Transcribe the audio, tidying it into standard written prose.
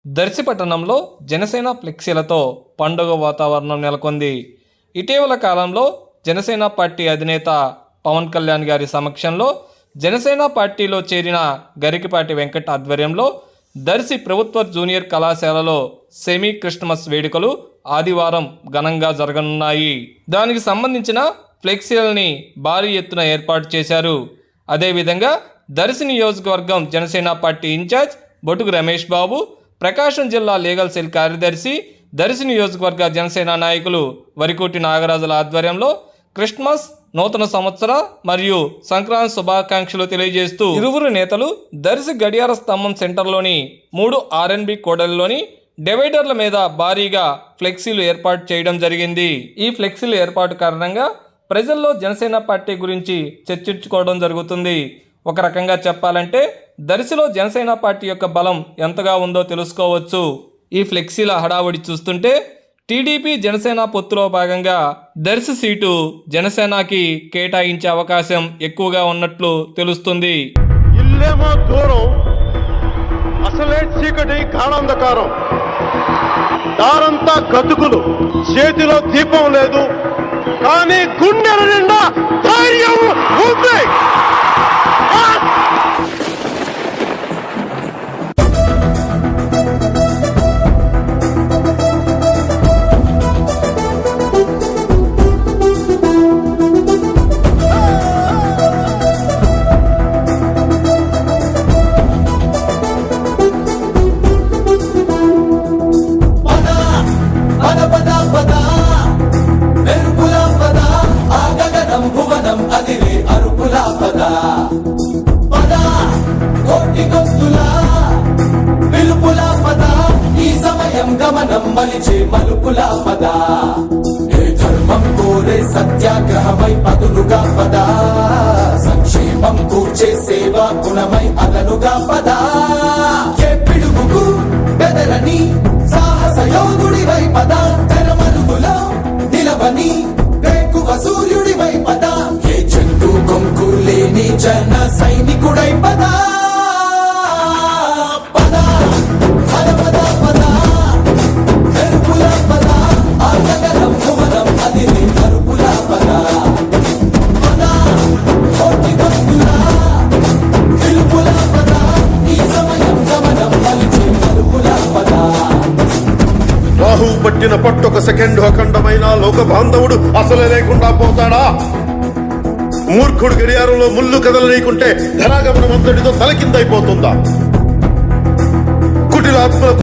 దర్శి పట్టణంలో జనసేన ఫ్లెక్సీలతో పండుగ వాతావరణం నెలకొంది. ఇటీవల కాలంలో జనసేన పార్టీ అధినేత పవన్ కళ్యాణ్ గారి సమక్షంలో జనసేన పార్టీలో చేరిన గరికిపాటి వెంకట్ ఆధ్వర్యంలో దర్శి ప్రభుత్వ జూనియర్ కళాశాలలో సెమీ క్రిస్మస్ వేడుకలు ఆదివారం ఘనంగా జరగనున్నాయి. దానికి సంబంధించిన ఫ్లెక్సీలని భారీ ఎత్తున ఏర్పాటు చేశారు. అదేవిధంగా దర్శి నియోజకవర్గం జనసేన పార్టీ ఇన్ఛార్జ్ బొటుకు రమేష్ బాబు, ప్రకాశం జిల్లా లీగల్ సెల్ కార్యదర్శి, దర్శి నియోజకవర్గ జనసేన నాయకులు వరికోటి నాగరాజుల ఆధ్వర్యంలో క్రిస్మస్, నూతన సంవత్సర మరియు సంక్రాంతి శుభాకాంక్షలు తెలియజేస్తూ ఇరువురు నేతలు దర్శి గడియార స్తంభం సెంటర్లోని 3 R&B కూడలిలోని డివైడర్ల మీద భారీగా ఫ్లెక్సీలు ఏర్పాటు చేయడం జరిగింది. ఈ ఫ్లెక్సీల ఏర్పాటు కారణంగా ప్రజల్లో జనసేన పార్టీ గురించి చర్చించుకోవడం జరుగుతుంది. ఒక రకంగా చెప్పాలంటే దర్శిలో జనసేన పార్టీ యొక్క బలం ఎంతగా ఉందో తెలుసుకోవచ్చు. ఈ ఫ్లెక్సీల హడావుడి చూస్తుంటే టీడీపీ జనసేన పొత్తులో భాగంగా దర్శి సీటు జనసేనకి కేటాయించే అవకాశం ఎక్కువగా ఉన్నట్లు తెలుస్తుంది. ఇల్లేమో దూరం, అసలే చీకటి గాఢాంధకారం, దారంతా గతుకులు, చేతిలో దీపం లేదు, కానీ గుండెల నిండా ధైర్యం ఉంది. గమనం మలిచే మలుపులా పద, ఏ ధర్మం కోరే సత్యాగ్రహమై పదులుగా పద, సంక్షేమం కూర్చే సేవా గుణమై అదనుగా పద, ఏ పిడుగుకు బెదరని సాహస యోధుడివై పద, తెరమరుగులో నిలవని వేకువ సూర్యుడివై పద, ఏ చెట్టు కొంకు లేని జన సైనికుడై పద. రాహు పట్టిన పట్టొక సెకండ్ అఖండమైన లోక బాంధవుడు అసలే లేకుండా పోతాడా? మూర్ఖుడు గడియారంలో ముళ్ళు కదలనీయకుంటే ధనాగమనం అంతటితో తలకిందైపోతుందా? కుటిలాత్మ